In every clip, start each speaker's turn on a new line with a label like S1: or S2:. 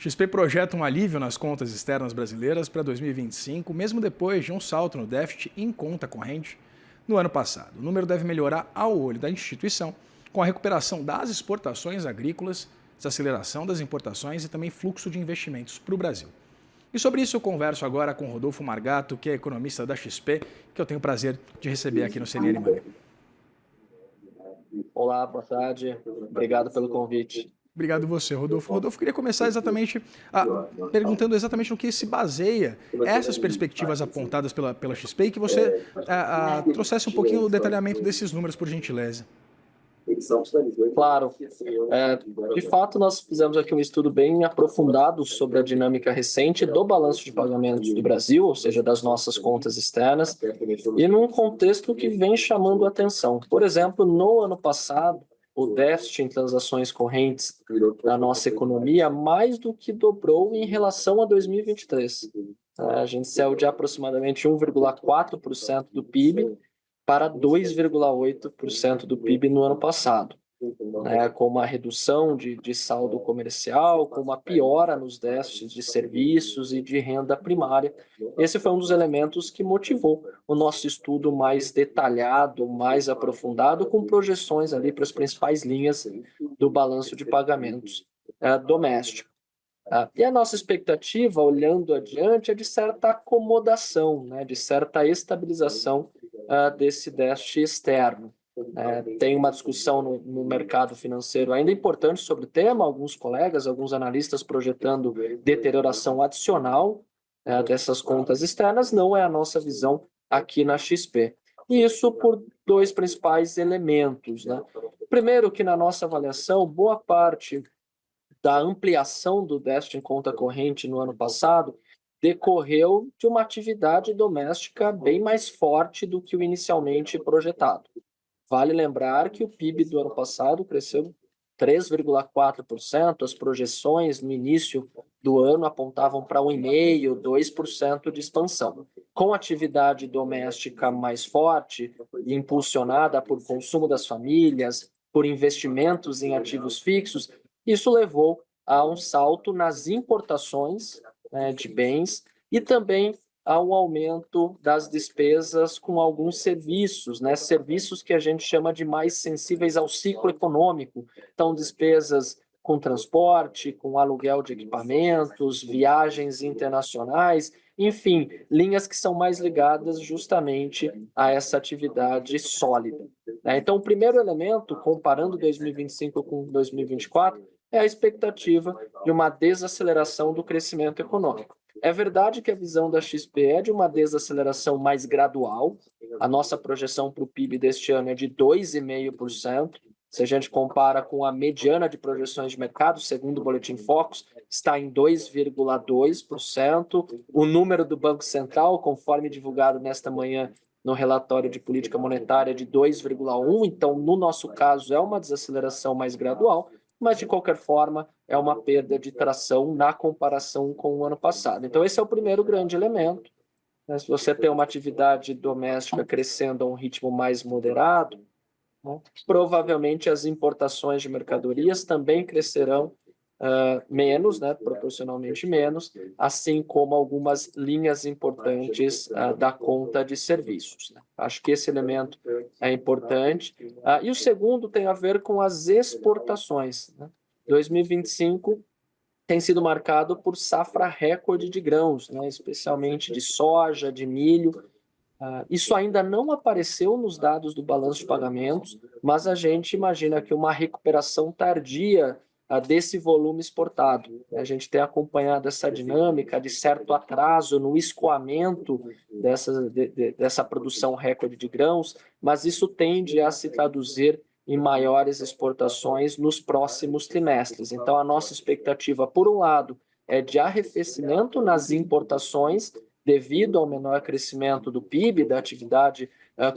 S1: XP projeta um alívio nas contas externas brasileiras para 2025, mesmo depois de um salto no déficit em conta corrente no ano passado. O número deve melhorar ao olho da instituição, com a recuperação das exportações agrícolas, desaceleração das importações e também fluxo de investimentos para o Brasil. E sobre isso eu converso agora com Rodolfo Margato, que é economista da XP, que eu tenho o prazer de receber aqui no CNN Money.
S2: Olá, boa tarde. Obrigado pelo convite.
S1: Obrigado você, Rodolfo. Rodolfo, queria começar perguntando exatamente no que se baseia essas perspectivas apontadas pela XP e que você trouxesse um pouquinho o detalhamento desses números, por gentileza.
S2: Claro. De fato, nós fizemos aqui um estudo bem aprofundado sobre a dinâmica recente do balanço de pagamentos do Brasil, ou seja, das nossas contas externas, e num contexto que vem chamando a atenção. Por exemplo, no ano passado, o déficit em transações correntes da nossa economia mais do que dobrou em relação a 2023. A gente saiu de aproximadamente 1,4% do PIB para 2,8% do PIB no ano passado, com uma redução de saldo comercial, com uma piora nos déficits de serviços e de renda primária. Esse foi um dos elementos que motivou o nosso estudo mais detalhado, mais aprofundado, com projeções ali para as principais linhas do balanço de pagamentos doméstico. E a nossa expectativa, olhando adiante, é de certa acomodação, de certa estabilização desse déficit externo. Tem uma discussão no mercado financeiro ainda importante sobre o tema, alguns colegas, alguns analistas projetando deterioração adicional dessas contas externas, não é a nossa visão aqui na XP. E isso por dois principais elementos. Primeiro, que na nossa avaliação, boa parte da ampliação do déficit em conta corrente no ano passado decorreu de uma atividade doméstica bem mais forte do que o inicialmente projetado. Vale lembrar que o PIB do ano passado cresceu 3,4%, as projeções no início do ano apontavam para 1,5%, 2% de expansão. Com atividade doméstica mais forte, impulsionada por consumo das famílias, por investimentos em ativos fixos, isso levou a um salto nas importações de bens e também a um aumento das despesas com alguns serviços, serviços que a gente chama de mais sensíveis ao ciclo econômico. Então, despesas com transporte, com aluguel de equipamentos, viagens internacionais, enfim, linhas que são mais ligadas justamente a essa atividade sólida. Então, o primeiro elemento, comparando 2025 com 2024, é a expectativa de uma desaceleração do crescimento econômico. É verdade que a visão da XP é de uma desaceleração mais gradual. A nossa projeção para o PIB deste ano é de 2,5%. Se a gente compara com a mediana de projeções de mercado, segundo o Boletim Focus, está em 2,2%. O número do Banco Central, conforme divulgado nesta manhã no relatório de política monetária, é de 2,1%. Então, no nosso caso, é uma desaceleração mais gradual, mas, de qualquer forma, é uma perda de tração na comparação com o ano passado. Então, esse é o primeiro grande elemento. Se você tem uma atividade doméstica crescendo a um ritmo mais moderado, provavelmente as importações de mercadorias também crescerão menos, proporcionalmente menos, assim como algumas linhas importantes da conta de serviços. Acho que esse elemento é importante. E o segundo tem a ver com as exportações. 2025 tem sido marcado por safra recorde de grãos, especialmente de soja, de milho. Isso ainda não apareceu nos dados do balanço de pagamentos, mas a gente imagina que uma recuperação tardia desse volume exportado. A gente tem acompanhado essa dinâmica de certo atraso no escoamento dessa produção recorde de grãos, mas isso tende a se traduzir em maiores exportações nos próximos trimestres. Então, a nossa expectativa, por um lado, é de arrefecimento nas importações, devido ao menor crescimento do PIB, da atividade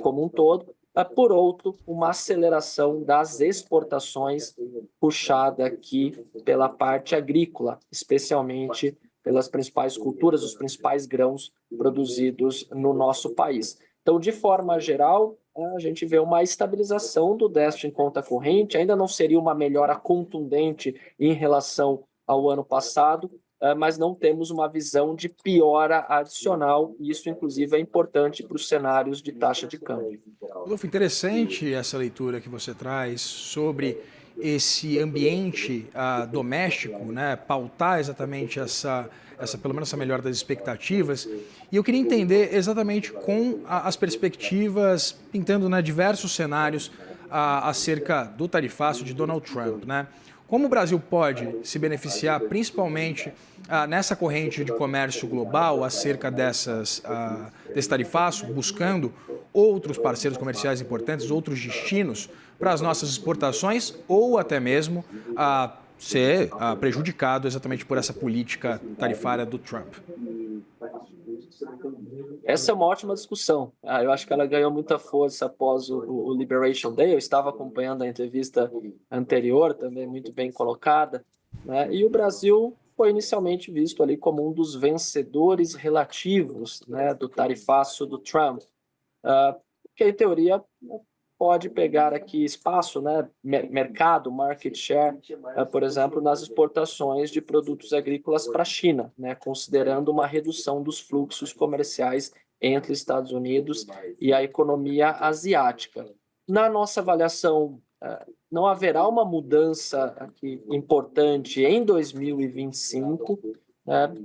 S2: como um todo, por outro, uma aceleração das exportações puxada aqui pela parte agrícola, especialmente pelas principais culturas, os principais grãos produzidos no nosso país. Então, de forma geral, a gente vê uma estabilização do déficit em conta corrente, ainda não seria uma melhora contundente em relação ao ano passado, mas não temos uma visão de piora adicional, e isso, inclusive, é importante para os cenários de taxa de câmbio.
S1: Rodolfo, interessante essa leitura que você traz sobre esse ambiente doméstico, né, pautar exatamente pelo menos essa melhora das expectativas. E eu queria entender exatamente as perspectivas, pintando, né, diversos cenários acerca do tarifaço de Donald Trump, né? Como o Brasil pode se beneficiar, principalmente nessa corrente de comércio global, acerca desse tarifaço, buscando outros parceiros comerciais importantes, outros destinos para as nossas exportações, ou até mesmo ser prejudicado exatamente por essa política tarifária do Trump?
S2: Essa é uma ótima discussão. Eu acho que ela ganhou muita força após o Liberation Day. Eu estava acompanhando a entrevista anterior, também muito bem colocada, né? E o Brasil foi inicialmente visto ali como um dos vencedores relativos, né, do tarifaço do Trump, que em teoria pode pegar aqui espaço, né, mercado, market share, por exemplo, nas exportações de produtos agrícolas para a China, né, considerando uma redução dos fluxos comerciais entre Estados Unidos e a economia asiática. Na nossa avaliação, não haverá uma mudança aqui importante em 2025,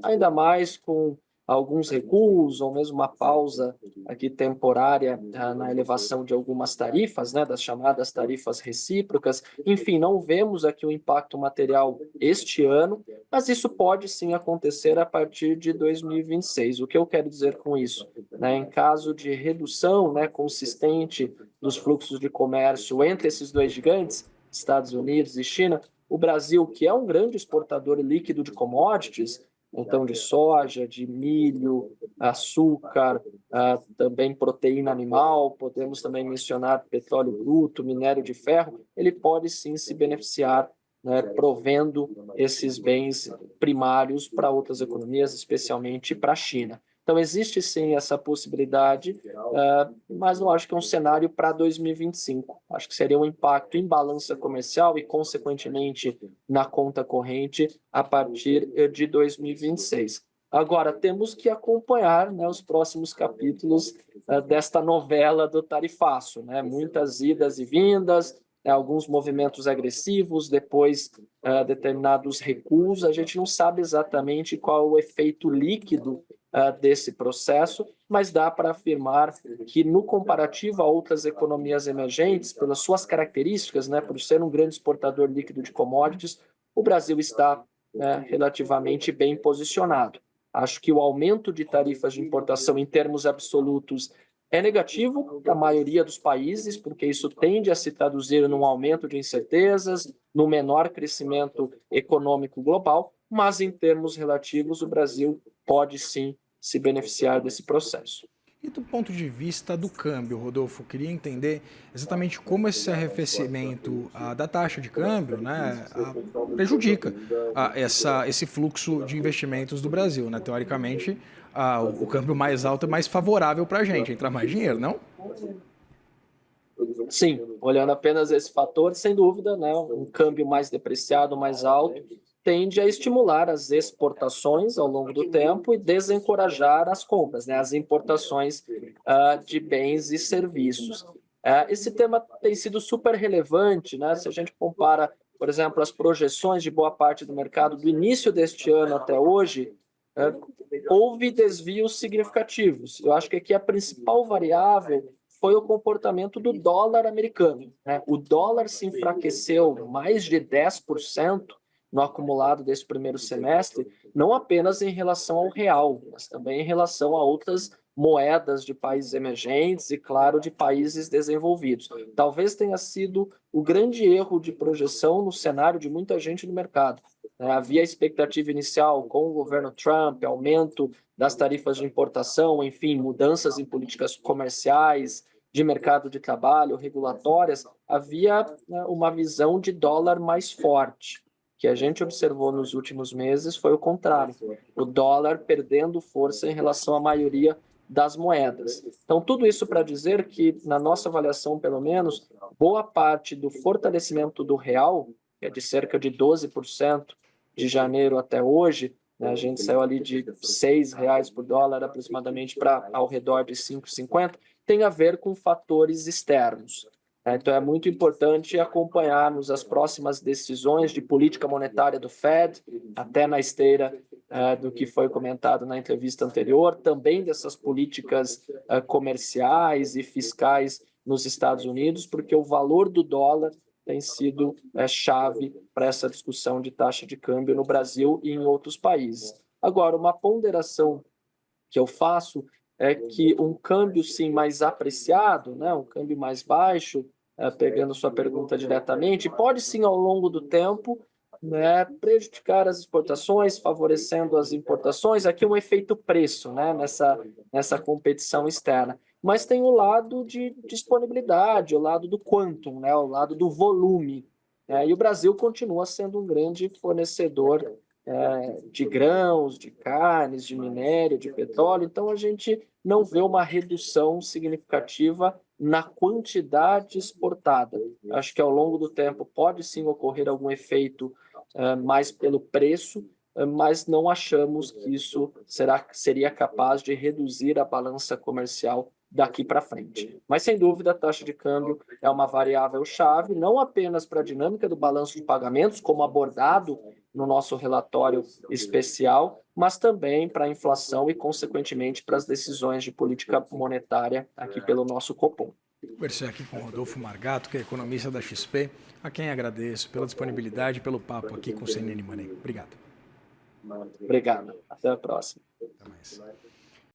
S2: ainda mais com alguns recuos ou mesmo uma pausa aqui temporária na elevação de algumas tarifas, né, das chamadas tarifas recíprocas. Enfim, não vemos aqui um impacto material este ano, mas isso pode sim acontecer a partir de 2026. O que eu quero dizer com isso? Né, em caso de redução, né, consistente dos fluxos de comércio entre esses dois gigantes, Estados Unidos e China, o Brasil, que é um grande exportador líquido de commodities, então de soja, de milho, açúcar, também proteína animal, podemos também mencionar petróleo bruto, minério de ferro, ele pode sim se beneficiar, né, provendo esses bens primários para outras economias, especialmente para a China. Então, existe sim essa possibilidade, mas não acho que é um cenário para 2025. Acho que seria um impacto em balança comercial e, consequentemente, na conta corrente a partir de 2026. Agora, temos que acompanhar, né, os próximos capítulos desta novela do tarifaço, né? Muitas idas e vindas, alguns movimentos agressivos, depois determinados recuos. A gente não sabe exatamente qual é o efeito líquido desse processo, mas dá para afirmar que, no comparativo a outras economias emergentes, pelas suas características, né, por ser um grande exportador líquido de commodities, o Brasil está relativamente bem posicionado. Acho que o aumento de tarifas de importação em termos absolutos é negativo para a maioria dos países, porque isso tende a se traduzir num aumento de incertezas, no menor crescimento econômico global, mas em termos relativos o Brasil pode sim se beneficiar desse processo.
S1: E do ponto de vista do câmbio, Rodolfo, queria entender exatamente como esse arrefecimento da taxa de câmbio, né, prejudica esse fluxo de investimentos do Brasil, né? Teoricamente, o câmbio mais alto é mais favorável para a gente, entrar mais dinheiro, não?
S2: Sim, olhando apenas esse fator, sem dúvida, né, um câmbio mais depreciado, mais alto, tende a estimular as exportações ao longo do tempo e desencorajar as compras, né, as importações de bens e serviços. Esse tema tem sido super relevante, né, se a gente compara, por exemplo, as projeções de boa parte do mercado do início deste ano até hoje, houve desvios significativos. Eu acho que aqui a principal variável foi o comportamento do dólar americano, né? O dólar se enfraqueceu mais de 10% no acumulado desse primeiro semestre, não apenas em relação ao real, mas também em relação a outras moedas de países emergentes e, claro, de países desenvolvidos. Talvez tenha sido o grande erro de projeção no cenário de muita gente no mercado. Havia expectativa inicial com o governo Trump, aumento das tarifas de importação, enfim, mudanças em políticas comerciais, de mercado de trabalho, regulatórias. Havia, né, uma visão de dólar mais forte. O que a gente observou nos últimos meses foi o contrário, o dólar perdendo força em relação à maioria das moedas. Então, tudo isso para dizer que, na nossa avaliação, pelo menos, boa parte do fortalecimento do real, que é de cerca de 12%, de janeiro até hoje, né, a gente saiu ali de R$ 6 por dólar aproximadamente para ao redor de 5,50, tem a ver com fatores externos. Então, é muito importante acompanharmos as próximas decisões de política monetária do Fed, até na esteira do que foi comentado na entrevista anterior, também dessas políticas comerciais e fiscais nos Estados Unidos, porque o valor do dólar tem sido chave para essa discussão de taxa de câmbio no Brasil e em outros países. Agora, uma ponderação que eu faço é que um câmbio sim mais apreciado, né, um câmbio mais baixo, pegando sua pergunta diretamente, pode sim ao longo do tempo, né, prejudicar as exportações, favorecendo as importações. Aqui um efeito preço, né, nessa competição externa. Mas tem o lado de disponibilidade, o lado do quantum, né, o lado do volume. E o Brasil continua sendo um grande fornecedor de grãos, de carnes, de minério, de petróleo. Então, a gente não vê uma redução significativa na quantidade exportada. Acho que ao longo do tempo pode sim ocorrer algum efeito mais pelo preço, mas não achamos que isso seria capaz de reduzir a balança comercial daqui para frente. Mas, sem dúvida, a taxa de câmbio é uma variável-chave, não apenas para a dinâmica do balanço de pagamentos, como abordado no nosso relatório especial, mas também para a inflação e, consequentemente, para as decisões de política monetária aqui pelo nosso Copom.
S1: Conversei aqui com Rodolfo Margato, que é economista da XP, a quem agradeço pela disponibilidade e pelo papo aqui com o CNN Money. Obrigado.
S2: Obrigado. Até a próxima.
S1: Até mais.